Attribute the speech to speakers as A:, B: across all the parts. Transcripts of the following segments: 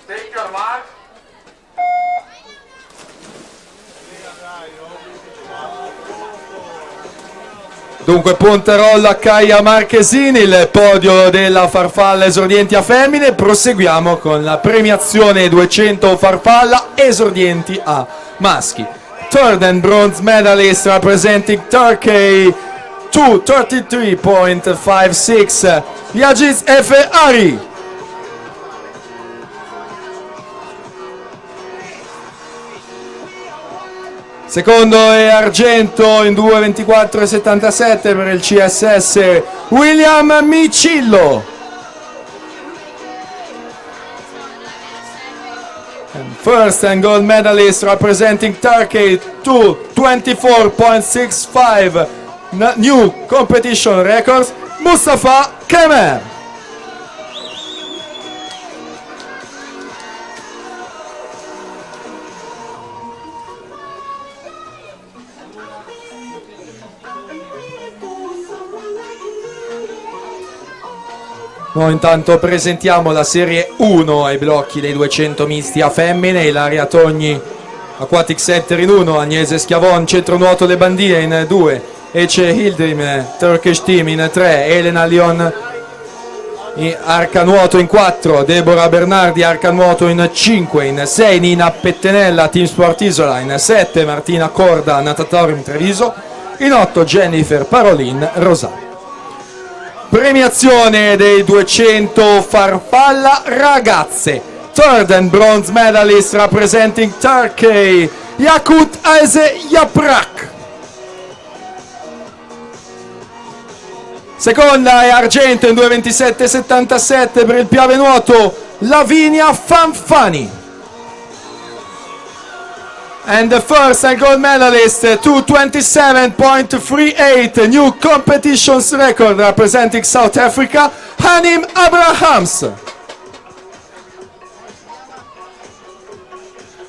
A: Take your mark.
B: Dunque punterolla a Kaia Marchesini, il podio della farfalla esordienti a femmine. Proseguiamo con la premiazione 200 farfalla esordienti a maschi. Third and bronze medalist representing Turkey, 233.56, Yagiz Efe Ari. Secondo e argento in 2.24.77 per il CSS William Micillo. And first and gold medalist representing Turkey, 2.24.65, new competition records, Mustafa Kemer. Noi intanto presentiamo la serie 1 ai blocchi dei 200 misti a femmine. Ilaria Togni, Aquatic Setter in 1, Agnese Schiavon, centro nuoto Le Bandie in 2, Ece Hildrim, Turkish Team in 3, Elena Lion, arca nuoto in 4, Deborah Bernardi, arca nuoto in 5, in 6 Nina Pettenella, Team Sport Isola, in 7 Martina Corda, Natatorium Treviso, in 8 Jennifer Parolin Rosario. Premiazione dei 200 farfalla ragazze. Third and bronze medalist representing Turkey, Yakut Aze Yaprak. Seconda e argento in 2.27.77 per il piave nuoto, Lavinia Fanfani. And the first and gold medalist, 227.38, new competitions record representing South Africa, Hanim Abrahams.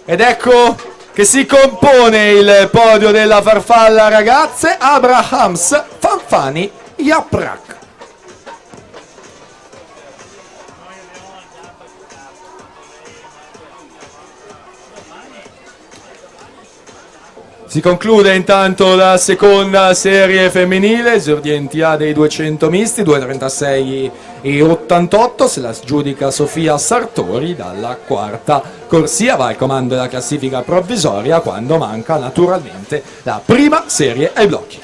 B: Ed ecco che si compone il podio della farfalla ragazze, Abrahams, Fanfani, Yaprak. Si conclude intanto la seconda serie femminile, esordienti A dei 200 misti, 2.36.88, se la giudica Sofia Sartori dalla quarta corsia, va al comando della classifica provvisoria quando manca naturalmente la prima serie ai blocchi.